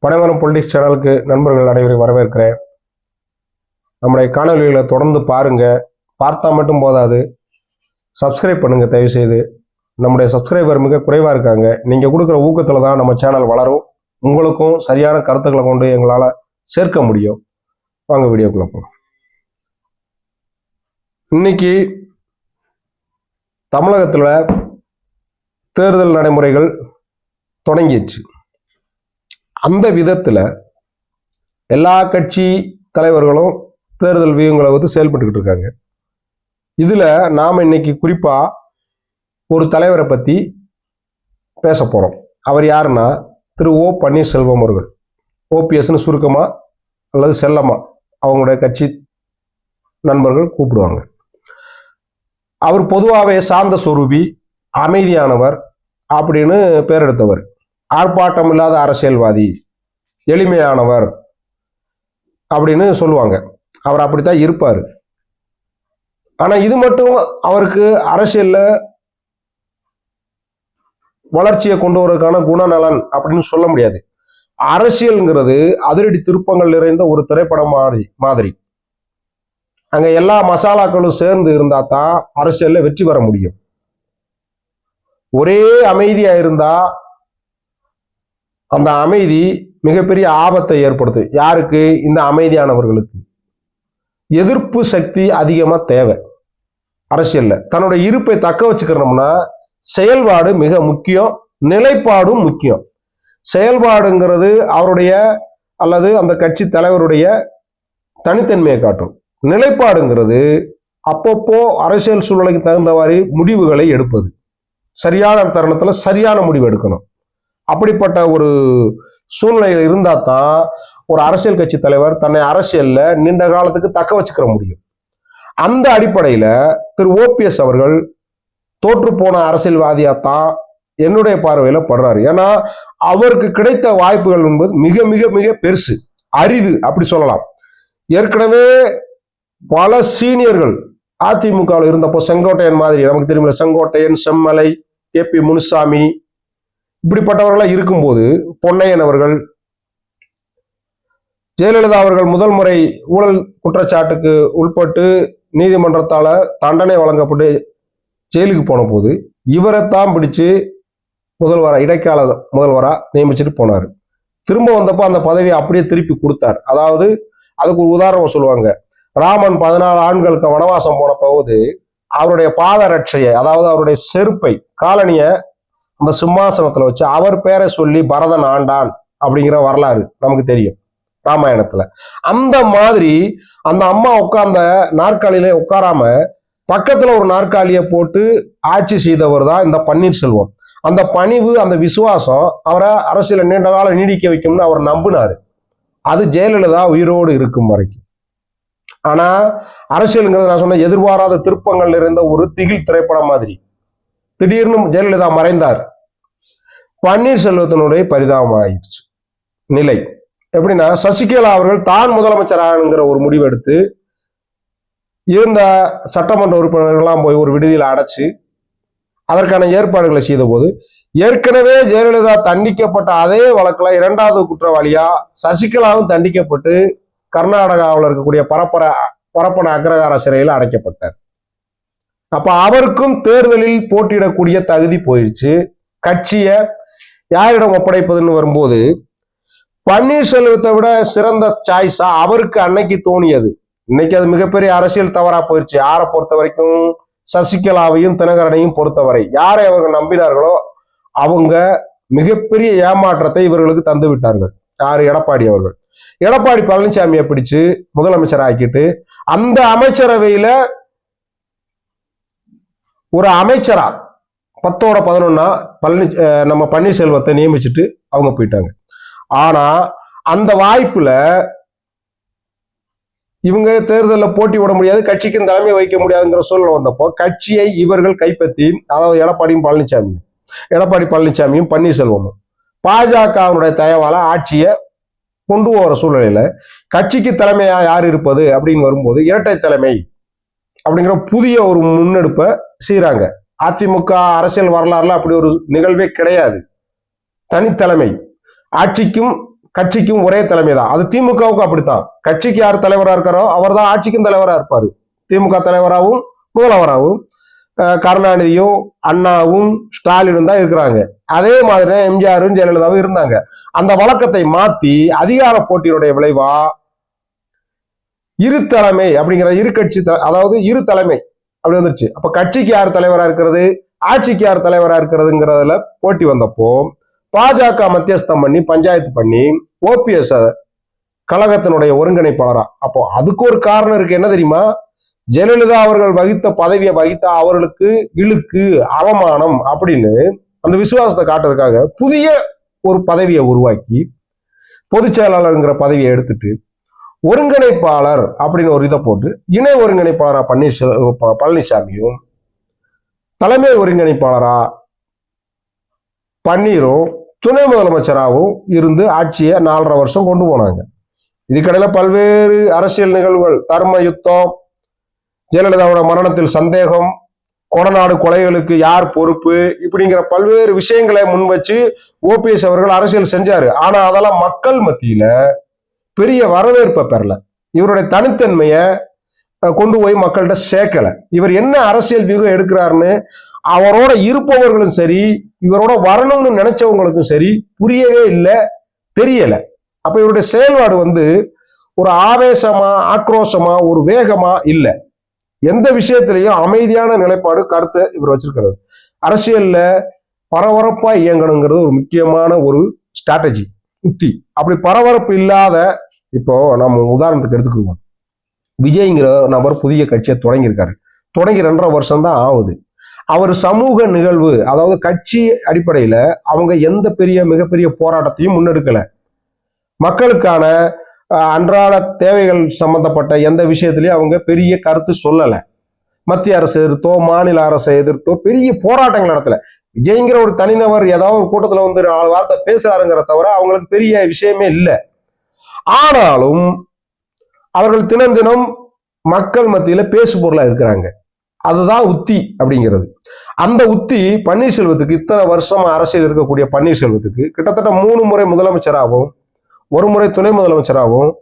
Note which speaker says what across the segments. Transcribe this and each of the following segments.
Speaker 1: பனைமரம் பொலிட்டிக்ஸ் சேனலுக்கு நண்பர்கள் அனைவரையும் வரவேற்கிறேன். நம்முடைய காணொலிகளை தொடர்ந்து பாருங்க. பார்த்தா மட்டும் போதாது, சப்ஸ்கிரைப் பண்ணுங்க தயவு செய்து. நம்முடைய சப்ஸ்கிரைபர் மிக குறைவா இருக்காங்க. நீங்க கொடுக்குற ஊக்கத்துல தான் நம்ம சேனல் வளரும். உங்களுக்கும் சரியான கருத்துக்களை கொண்டு எங்களால சேர்க்க முடியும். வாங்க வீடியோக்குள்ள போகலாம். இன்னைக்கு தமிழகத்துல தேர்தல் நடைமுறைகள் தொடங்கிடுச்சு. அந்த விதத்துல எல்லா கட்சி தலைவர்களும் தேர்தல் வியூகங்களை வந்து செயல்பட்டுக்கிட்டு இருக்காங்க. இதுல நாம இன்னைக்கு குறிப்பா ஒரு தலைவரை பத்தி பேச போறோம். அவர் யாருன்னா திரு ஓ பன்னீர்செல்வம் அவர்கள். ஓபிஎஸ்ன்னு சுருக்கமா அல்லது செல்லமா அவங்களுடைய கட்சி நண்பர்கள் கூப்பிடுவாங்க. அவர் பொதுவாகவே சாந்த சொரூபி, அமைதியானவர் அப்படின்னு பேர் எடுத்தவர். ஆர்ப்பாட்டம் இல்லாத அரசியல்வாதி, எளிமையானவர் அப்படின்னு சொல்லுவாங்க. அவர் அப்படித்தான் இருப்பாரு. ஆனா இது மட்டும் அவருக்கு அரசியல்ல வளர்ச்சியை கொண்டு வருவதற்கான குணநலன் அப்படின்னு சொல்ல முடியாது. அரசியல்ங்கிறது அதிரடி திருப்பங்கள் நிறைந்த ஒரு திரைப்படம் மாதிரி. அங்க எல்லா மசாலாக்களும் சேர்ந்து இருந்தா தான் அரசியல்ல வெற்றி பெற முடியும். ஒரே அமைதியா இருந்தா அந்த அமைதி மிகப்பெரிய ஆபத்தை ஏற்படுத்து. யாருக்கு? இந்த அமைதியானவர்களுக்கு. எதிர்ப்பு சக்தி அதிகமா தேவை அரசியல்ல. தன்னுடைய இருப்பை தக்க வச்சுக்கணும்னா செயல்பாடு மிக முக்கியம், நிலைப்பாடும் முக்கியம். செயல்பாடுங்கிறது அவருடைய அல்லது அந்த கட்சி தலைவருடைய தனித்தன்மையை காட்டும். நிலைப்பாடுங்கிறது அப்பப்போ அரசியல் சூழ்நிலைக்கு தகுந்தவாறு முடிவுகளை எடுப்பது. சரியான தருணத்துல சரியான முடிவு எடுக்கணும். அப்படிப்பட்ட ஒரு சூழ்நிலையில் இருந்தா தான் ஒரு அரசியல் கட்சி தலைவர் தன்னை அரசியல்ல நீண்ட காலத்துக்கு தக்க வச்சுக்கிற முடியும். அந்த அடிப்படையில திரு ஓபிஎஸ் அவர்கள் தோற்று போன அரசியல்வாதியாத்தான் என்னுடைய பார்வையில படுறாரு. ஏன்னா அவருக்கு கிடைத்த வாய்ப்புகள் என்பது மிக மிக மிக பெருசு, அரிது அப்படி சொல்லலாம். ஏற்கனவே பல சீனியர்கள் அதிமுகவில் இருந்தப்போ, செங்கோட்டையன் மாதிரி, நமக்கு தெரியுமில்ல, செங்கோட்டையன், செம்மலை, கே.பி. முனுசாமி, இப்படிப்பட்டவர்களாக இருக்கும்போது பொன்னையன் அவர்கள், ஜெயலலிதா அவர்கள் முதல் முறை ஊழல் குற்றச்சாட்டுக்கு உட்பட்டு நீதிமன்றத்தால தண்டனை வழங்கப்பட்டு ஜெயிலுக்கு போன போது இவரைத்தான் பிடிச்சு இடைக்கால முதல்வரா நியமிச்சுட்டு போனாரு. திரும்ப வந்தப்போ அந்த பதவியை அப்படியே திருப்பி கொடுத்தார். அதாவது அதுக்கு ஒரு உதாரணம் சொல்லுவாங்க. ராமன் 14 ஆண்களுக்கு வனவாசம் போன போது அவருடைய பாதரட்சையை, அதாவது அவருடைய செருப்பை, காலனிய அந்த சிம்மாசனத்துல வச்சு அவர் பேரை சொல்லி பரதன் ஆண்டான் அப்படிங்கிற வரலாறு நமக்கு தெரியும் ராமாயணத்துல. அந்த மாதிரி அந்த அம்மா உட்கார்ந்த நாற்காலியில உட்காராம பக்கத்துல ஒரு நாற்காலியை போட்டு ஆட்சி செய்தவர் தான் இந்த பன்னீர்செல்வம். அந்த பணிவு, அந்த விசுவாசம் அவரை அரசியல நீண்ட காலம் நீடிக்க வைக்கும்னு அவர் நம்பினாரு. அது ஜெயலலிதா உயிரோடு இருக்கும் வரைக்கும். ஆனா அரசியலுங்கிறது நான் சொன்ன எதிர்பாராத திருப்பங்கள் நிறைந்த ஒரு திகில் திரைப்படம் மாதிரி. திடீர்னு ஜெயலலிதா மறைந்தார். பன்னீர்செல்வத்தினுடைய பரிதாபம் ஆயிடுச்சு நிலை. எப்படின்னா, சசிகலா அவர்கள் தான் முதலமைச்சராகிற ஒரு முடிவு எடுத்து இருந்த சட்டமன்ற உறுப்பினர்கள்லாம் போய் ஒரு விடுதியில் அடைச்சு அதற்கான ஏற்பாடுகளை செய்த போது, ஏற்கனவே ஜெயலலிதா தண்டிக்கப்பட்ட அதே வழக்குல 2வது குற்றவாளியா சசிகலாவும் தண்டிக்கப்பட்டு கர்நாடகாவில் இருக்கக்கூடிய பரப்பன அக்ரஹார சிறையில் அடைக்கப்பட்டார். அப்ப அவருக்கும் தேர்தலில் போட்டியிடக்கூடிய தகுதி போயிடுச்சு. கட்சியை யாரிடம் ஒப்படைப்பதுன்னு வரும்போது பன்னீர்செல்வத்தை விட சிறந்த சாய்ஸா அவருக்கு அன்னைக்கு தோணியது. இன்னைக்கு அது மிகப்பெரிய அரசியல் தவறா போயிடுச்சு. யாரை பொறுத்த வரைக்கும், சசிகலாவையும் தினகரனையும் பொறுத்தவரை யாரை அவர்கள் நம்பினார்களோ அவங்க மிகப்பெரிய ஏமாற்றத்தை இவர்களுக்கு தந்து விட்டார்கள். யாரு? எடப்பாடி அவர்கள். எடப்பாடி பழனிசாமியை பிடிச்சு முதலமைச்சர் ஆக்கிட்டு அந்த அமைச்சரவையில ஒரு அமைச்சரா 10ஓட 11 நம்ம பன்னீர்செல்வத்தை நியமிச்சுட்டு அவங்க போயிட்டாங்க. ஆனா அந்த வாய்ப்புல இவங்க தேர்தலில் போட்டி விட முடியாது, கட்சிக்கும் தலைமை வைக்க முடியாதுங்கிற சூழ்நிலை வந்தப்போ கட்சியை இவர்கள் கைப்பற்றி, அதாவது எடப்பாடி பழனிசாமியும் பன்னீர்செல்வமும் பாஜகவினுடைய தயவால ஆட்சியை கொண்டு போகிற சூழ்நிலையில கட்சிக்கு தலைமையா யார் இருப்பது அப்படின்னு வரும்போது இரட்டை தலைமை அப்படிங்கிற புதிய ஒரு முன்னெடுப்பை செய்யறாங்க. அதிமுக அரசியல் வரலாறுல அப்படி ஒரு நிகழ்வே கிடையாது. தனித்தலைமை, ஆட்சிக்கும் கட்சிக்கும் ஒரே தலைமை தான். அது திமுகவுக்கும் அப்படித்தான். கட்சிக்கு யார் தலைவரா இருக்காரோ அவர் தான் ஆட்சிக்கும் தலைவரா இருப்பாரு. திமுக தலைவராகவும் முதல்வராகவும் கருணாநிதியும் அண்ணாவும் ஸ்டாலினும் தான் இருக்கிறாங்க. அதே மாதிரி எம்ஜிஆரும் ஜெயலலிதாவும் இருந்தாங்க. அந்த வழக்கத்தை மாத்தி அதிகார போட்டியினுடைய விளைவா இரு தலைமை அப்படிங்கிற இரு கட்சி, அதாவது இரு தலைமை அப்படி வந்துருச்சு. அப்ப கட்சிக்கு யார் தலைவரா இருக்கிறது, ஆட்சிக்கு யார் தலைவரா இருக்கிறதுங்கிறதுல போட்டி வந்தப்போ பாஜக மத்தியஸ்தம் பண்ணி பஞ்சாயத்து பண்ணி ஓபிஎஸ் கழகத்தினுடைய ஒருங்கிணைப்பாளரா. அப்போ அதுக்கு ஒரு காரணம் இருக்கு. என்ன தெரியுமா? ஜெயலலிதா அவர்கள் வகித்த பதவியை வகித்த அவர்களுக்கு இழுக்கு அவமானம் அப்படின்னு அந்த விசுவாசத்தை காட்டுறதுக்காக புதிய ஒரு பதவியை உருவாக்கி பொதுச் செயலாளருங்கிற பதவியை எடுத்துட்டு ஒருங்கிணைப்பாளர் அப்படின்னு ஒரு இதை போட்டு இணை ஒருங்கிணைப்பாளரா பழனிசாமியும் தலைமை ஒருங்கிணைப்பாளரா பன்னீரும் துணை முதலமைச்சராகவும் இருந்து ஆட்சியை 4.5 வருஷம் கொண்டு போனாங்க. இதுக்கடையில பல்வேறு அரசியல் நிகழ்வுகள், தர்ம யுத்தம், ஜெயலலிதாவோட மரணத்தில் சந்தேகம், கொடநாடு கொலைகளுக்கு யார் பொறுப்பு, இப்படிங்கிற பல்வேறு விஷயங்களை முன் வச்சு ஓபிஎஸ் அவர்கள் அரசியல் செஞ்சாரு. ஆனா அதெல்லாம் மக்கள் மத்தியில பெரிய வரவேற்பை பெறல. இவருடைய தனித்தன்மையை கொண்டு போய் மக்கள்கிட்ட சேர்க்கல. இவர் என்ன அரசியல் வியூகம் எடுக்கிறாருன்னு அவரோட இருப்பவர்களும் சரி, இவரோட வரணும்னு நினைச்சவங்களுக்கும் சரி புரியவே இல்லை, தெரியல. அப்ப இவருடைய செயல்பாடு ஒரு ஆவேசமா, ஆக்ரோஷமா, ஒரு வேகமா இல்லை. எந்த விஷயத்திலையும் அமைதியான நிலைப்பாடு, கருத்தை இவர் வச்சிருக்கிறார். அரசியல்ல பரபரப்பா இயங்கணுங்கிறது ஒரு முக்கியமான ஒரு ஸ்ட்ராட்டஜி, உத்தி. அப்படி பரபரப்பு இல்லாத, இப்போ நம்ம உதாரணத்துக்கு எடுத்துக்குவோம், விஜய்ங்கிற நபர் புதிய கட்சியை தொடங்கியிருக்காரு. தொடங்கி 2.5 வருஷம் தான் ஆகுது. அவர் சமூக நிகழ்வு, அதாவது கட்சி அடிப்படையில அவங்க எந்த மிகப்பெரிய போராட்டத்தையும் முன்னெடுக்கல. மக்களுக்கான அன்றாட தேவைகள் சம்பந்தப்பட்ட எந்த விஷயத்திலையும் அவங்க பெரிய கருத்து சொல்லல. மத்திய அரசு எதிர்த்தோ மாநில அரசை எதிர்த்தோ பெரிய போராட்டங்கள் நடத்தல. விஜய்ங்கிற ஒரு தனிநபர் ஏதாவது ஒரு கூட்டத்துல 4 வார்த்தை பேசுறாருங்கிற தவிர அவங்களுக்கு பெரிய விஷயமே இல்லை. ஆனாலும் அவர்கள் தினம் மக்கள் மத்தியில பேசு பொருளா இருக்கிறாங்க. அதுதான் உத்தி அப்படிங்கிறது. அந்த உத்தி பன்னீர்செல்வத்துக்கு, இத்தனை வருஷமா அரசியல் இருக்கக்கூடிய பன்னீர்செல்வத்துக்கு, கிட்டத்தட்ட 3 முறை முதலமைச்சராகவும் 1 முறை துணை முதலமைச்சராகவும்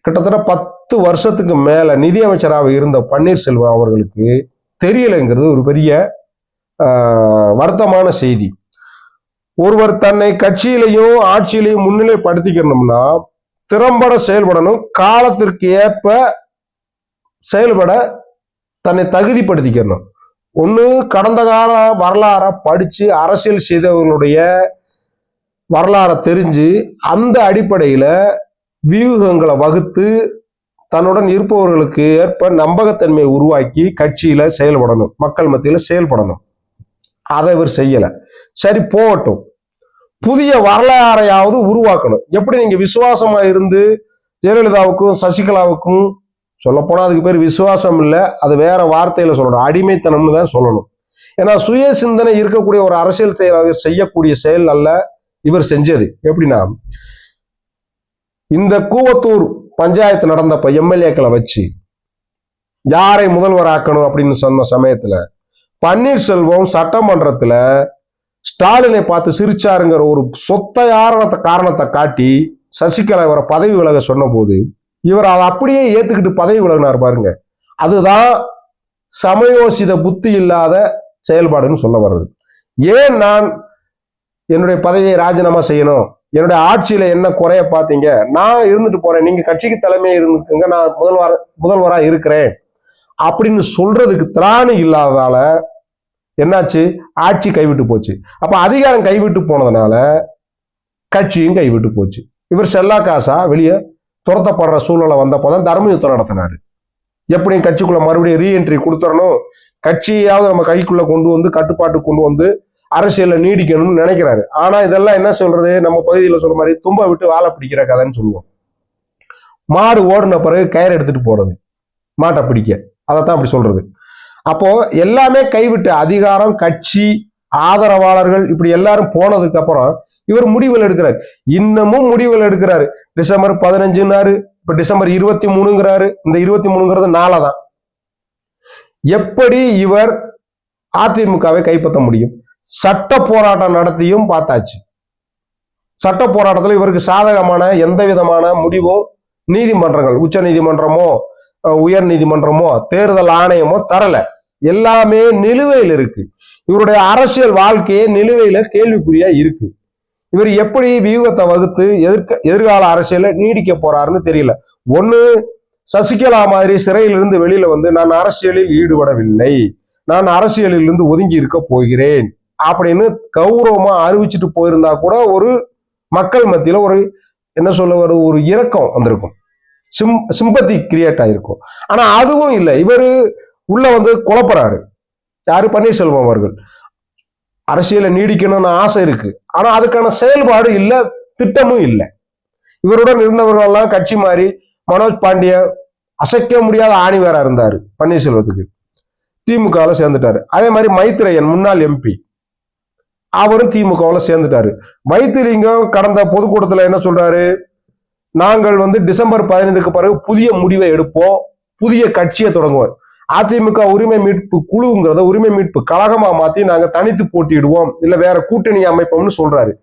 Speaker 1: கிட்டத்தட்ட 10 வருஷத்துக்கு மேல நிதி அமைச்சராக இருந்த பன்னீர்செல்வம் அவர்களுக்கு தெரியலைங்கிறது ஒரு பெரிய வருத்தமான செய்தி. ஒருவர் தன்னை கட்சியிலையும் ஆட்சியிலையும் முன்னிலைப்படுத்திக்கணும்னா திறம்பட செயல்படணும், காலத்திற்கு ஏற்ப செயல்பட தன்னை தகுதிப்படுத்திக்கணும். ஒண்ணு கடந்த கால வரலாற படிச்சு அரசியல் செய்தவர்களுடைய வரலாறை தெரிஞ்சு அந்த அடிப்படையில வியூகங்களை வகுத்து தன்னுடன் இருப்பவர்களுக்கு ஏற்ப நம்பகத்தன்மையை உருவாக்கி கட்சியில செயல்படணும், மக்கள் மத்தியில செயல்படணும். அதை இவர் செய்யல. சரி போகட்டும், புதிய வரலாறையாவது உருவாக்கணும். எப்படி நீங்க விசுவாசமா இருந்து ஜெயலலிதாவுக்கும் சசிகலாவுக்கும், சொல்ல போனா அதுக்கு பேர் விசுவாசம் இல்லை, அது வேற வார்த்தையில சொல்லணும், அடிமைத்தனம்னு தான் சொல்லணும். ஏன்னா சுய சிந்தனை இருக்கக்கூடிய ஒரு அரசியல் செயலாளர் செய்யக்கூடிய செயல் அல்ல இவர் செஞ்சது. எப்படின்னா, இந்த கூவத்தூர் பஞ்சாயத்து நடந்தப்ப எம்எல்ஏக்களை வச்சு யாரை முதல்வராக்கணும் அப்படின்னு சொன்ன சமயத்துல பன்னீர்செல்வம் சட்டமன்றத்துல ஸ்டாலினை பார்த்து சிரிச்சாருங்கிற ஒரு சொத்தையான காரணத்தை காட்டி சசிகலா இவரை பதவி விலக சொன்ன போது இவர் அதை அப்படியே ஏத்துக்கிட்டு பதவி விலகினார் பாருங்க. அதுதான் சமயோசித புத்தி இல்லாத செயல்பாடுன்னு சொல்ல வர்றது. ஏன் நான் என்னுடைய பதவியை ராஜினாமா செய்யணும், என்னுடைய ஆட்சியில என்ன குறைய பார்த்தீங்க, நான் இருந்துட்டு போறேன், நீங்க கட்சிக்கு தலைமையை இருந்துக்குங்க, நான் முதல்வரா இருக்கிறேன் அப்படின்னு சொல்றதுக்கு திராணி இல்லாததால என்னாச்சு, ஆட்சி கைவிட்டு போச்சு. அப்ப அதிகாரம் கைவிட்டு போனதுனால கட்சியும் கைவிட்டு போச்சு. இவர் செல்லா காசா வெளியே துரத்தப்படுற சூழ்நிலை வந்தப்போதான் தர்ம யுத்தம் நடத்தினாரு. எப்படியும் கட்சிக்குள்ள மறுபடியும் ரீஎன்ட்ரி கொடுத்துடணும், கட்சியாவது நம்ம கைக்குள்ள கொண்டு வந்து கட்டுப்பாட்டு கொண்டு வந்து அரசியல்ல நீடிக்கணும்னு நினைக்கிறாரு. ஆனா இதெல்லாம் என்ன சொல்றது, நம்ம பகுதியில் சொல்ற மாதிரி தும்ப விட்டு வாழை பிடிக்கிற கதைன்னு சொல்லுவோம். மாடு ஓடின பிறகு கயிறு எடுத்துட்டு போறது மாட்டை பிடிக்க, அதைத்தான் அப்படி சொல்றது. அப்போ எல்லாமே கைவிட்டு அதிகாரம், கட்சி, ஆதரவாளர்கள் இப்படி எல்லாரும் போனதுக்கு அப்புறம் இவர் முடிவுகள் எடுக்கிறார். இன்னமும் முடிவுகள் எடுக்கிறாரு. டிசம்பர் 15ன்னாரு, இப்ப டிசம்பர் 23ங்கிறாரு. இந்த 23ங்கிறது நாளதான். எப்படி இவர் அதிமுகவை கைப்பற்ற முடியும்? சட்ட போராட்டம் நடத்தியும் பார்த்தாச்சு. சட்ட போராட்டத்தில் இவருக்கு சாதகமான எந்த விதமான முடிவும் நீதிமன்றங்கள், உச்ச நீதிமன்றமோ உயர் நீதிமன்றமோ தேர்தல் ஆணையமோ தரல. எல்லாமே நிலுவையில் இருக்கு. இவருடைய அரசியல் வாழ்க்கையே நிலுவையில கேள்விக்குறியா இருக்கு. இவர் எப்படி வியூகத்தை வகுத்து எதிர்கால அரசியல நீடிக்க போறாருன்னு தெரியல. ஒண்ணு சசிகலா மாதிரி சிறையிலிருந்து வெளியில வந்து நான் அரசியலில் ஈடுபடவில்லை, நான் அரசியலில் இருந்து ஒதுங்கி இருக்க போகிறேன் அப்படின்னு கௌரவமா அறிவிச்சுட்டு போயிருந்தா கூட ஒரு மக்கள் மத்தியில ஒரு என்ன சொல்ல ஒரு இரக்கம் வந்திருக்கும், சிம்பத்தி கிரியேட் ஆயிருக்கும். ஆனா அதுவும் இல்லை. இவரு உள்ள வந்து குழப்பறாரு. யாரு? பன்னீர்செல்வம் அவர்கள். அரசியலை நீடிக்கணும்னு ஆசை இருக்கு, ஆனா அதுக்கான செயல்பாடு இல்ல, திட்டமும் இல்லை. இவருடன் இருந்தவர்கள் எல்லாம் கட்சி மாறி மனோஜ் பாண்டிய அசைக்க முடியாத ஆணிவேரா இருந்தாரு பன்னீர்செல்வத்துக்கு, திமுகவில் சேர்ந்துட்டாரு. அதே மாதிரி மைத்ரேயன் முன்னாள் எம்பி, அவரும் திமுகவில் சேர்ந்துட்டாரு. வைத்திலிங்கம் கடந்த பொதுக்கூட்டத்தில் என்ன சொல்றாரு? நாங்கள் வந்து டிசம்பர் 15க்கு பிறகு புதிய முடிவை எடுப்போம், புதிய கட்சியை தொடங்குவோம், அதிமுக உரிமை மீட்பு குழுங்கிறத உரிமை மீட்பு கழகமா மாத்தி நாங்க தனித்து போட்டியிடுவோம், இல்ல வேற கூட்டணி அமைப்போம்னு சொல்றாரு.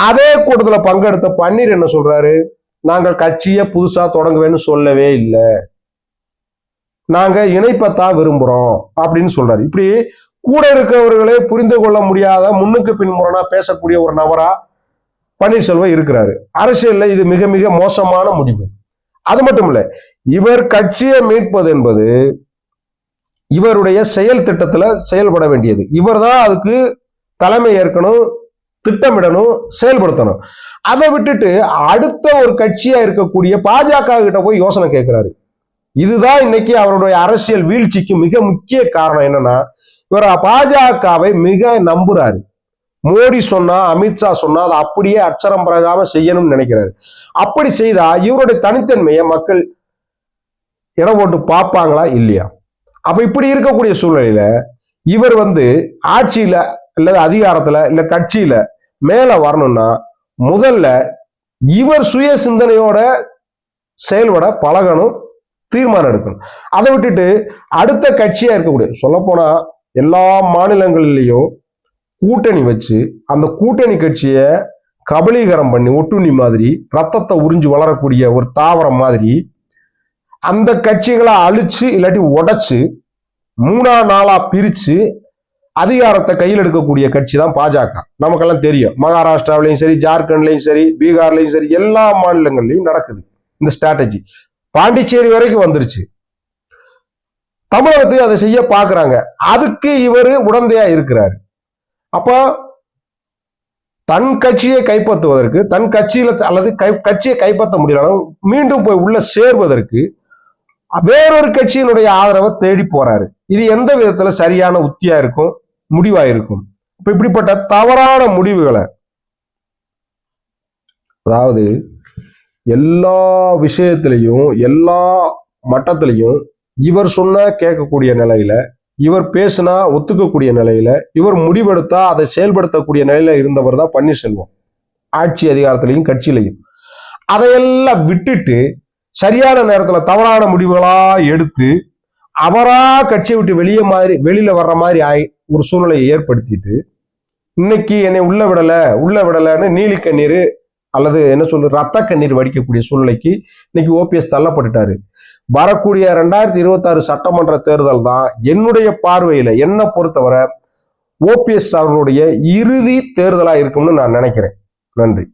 Speaker 1: அதே கூட்டத்துல பங்கெடுத்த பன்னீர் என்ன சொல்றாரு? நாங்கள் கட்சியை புதுசா தொடங்குவேன்னு சொல்லவே இல்லை, நாங்க இணைப்பத்தான் விரும்புறோம் அப்படின்னு சொல்றாரு. இப்படி கூட இருக்கவர்களே புரிந்து கொள்ள முடியாத முன்னுக்கு பின்முரணா பேசக்கூடிய ஒரு நபரா பன்னீர்செல்வம் இருக்கிறாரு. அரசியல்ல இது மிக மிக மோசமான முடிவு. அது மட்டும் இல்ல, இவர் கட்சியை மீட்பது என்பது இவருடைய செயல் திட்டத்துல செயல்பட வேண்டியது. இவர் தான் அதுக்கு தலைமை ஏற்கணும், திட்டமிடணும், செயல்படுத்தணும். அதை விட்டுட்டு அடுத்த ஒரு கட்சியா இருக்கக்கூடிய பாஜக கிட்ட போய் யோசனை கேட்கிறாரு. இதுதான் இன்னைக்கு அவருடைய அரசியல் வீழ்ச்சிக்கு மிக முக்கிய காரணம். என்னன்னா, இவர் பாஜகவை மிக நம்புறாரு. மோடி சொன்னா, அமித்ஷா சொன்னா அதை அப்படியே அச்சரம் பிறகாம செய்யணும்னு நினைக்கிறாரு. அப்படி செய்தா இவருடைய தனித்தன்மையை மக்கள் இடம் போட்டு பார்ப்பாங்களா இல்லையா? அப்ப இப்படி இருக்கக்கூடிய சூழ்நிலையில இவர் வந்து ஆட்சியில இல்ல அதிகாரத்துல இல்ல கட்சியில மேல வரணும்னா முதல்ல இவர் சுய சிந்தனையோட செயல்பட பழகணும், தீர்மானம் எடுக்கணும். அதை விட்டுட்டு அடுத்த கட்சியா இருக்கக்கூடிய, சொல்ல போனா எல்லா மாநிலங்களிலையும் கூட்டணி வச்சு அந்த கூட்டணி கட்சியை கபலீகரம் பண்ணி ஒட்டுண்ணி மாதிரி ரத்தத்தை உறிஞ்சு வளரக்கூடிய ஒரு தாவரம் மாதிரி அந்த கட்சிகளை அழிச்சு இல்லாட்டி உடைச்சு 3 நாளா பிரிச்சு அதிகாரத்தை கையில் எடுக்கக்கூடிய கட்சி தான் பாஜக. நமக்கெல்லாம் தெரியும். மகாராஷ்டிராவிலையும் சரி, ஜார்க்கண்ட்லையும் சரி, பீகார்லையும் சரி, எல்லா மாநிலங்கள்லையும் நடக்குது இந்த ஸ்ட்ராட்டஜி. பாண்டிச்சேரி வரைக்கும் வந்துருச்சு. தமிழகத்தையும் அதை செய்ய பாக்குறாங்க. அதுக்கு இவரு உடந்தையா இருக்கிறாரு. அப்ப தன் கட்சியை கைப்பற்றுவதற்கு, தன் கட்சியில அல்லது கட்சியை கைப்பற்ற முடியலாம் மீண்டும் போய் உள்ள சேர்வதற்கு வேறொரு கட்சியினுடைய ஆதரவை தேடி போறாரு. இது எந்த விதத்துல சரியான உத்தியா இருக்கும், முடிவா இருக்கும்? இப்ப இப்படிப்பட்ட தவறான முடிவுகளை, அதாவது எல்லா விஷயத்திலையும் எல்லா மட்டத்திலையும் இவர் சொன்னா கேட்கக்கூடிய நிலையில, இவர் பேசினா ஒத்துக்கக்கூடிய நிலையில, இவர் முடிவெடுத்தா அதை செயல்படுத்தக்கூடிய நிலையில இருந்தவர் தான் பன்னீர்செல்வம். ஆட்சி அதிகாரத்திலையும் கட்சியிலையும் அதையெல்லாம் விட்டுட்டு சரியான நேரத்துல தவறான முடிவுகளா எடுத்து அவரா கட்சியை விட்டு வெளியில வர்ற மாதிரி ஒரு சூழ்நிலையை ஏற்படுத்திட்டு இன்னைக்கு என்னை உள்ள விடலன்னு நீலி கண்ணீர் அல்லது என்ன சொல்லு ரத்த கண்ணீர் வடிக்கக்கூடிய சூழ்நிலைக்கு இன்னைக்கு ஓபிஎஸ் தள்ளப்பட்டுட்டாரு. வரக்கூடிய 2026 சட்டமன்ற தேர்தல் தான் என்னுடைய பார்வையில, என்ன பொறுத்தவரை ஓபிஎஸ் அவர்களுடைய இறுதி தேர்தலா இருக்கும்னு நான் நினைக்கிறேன். நன்றி.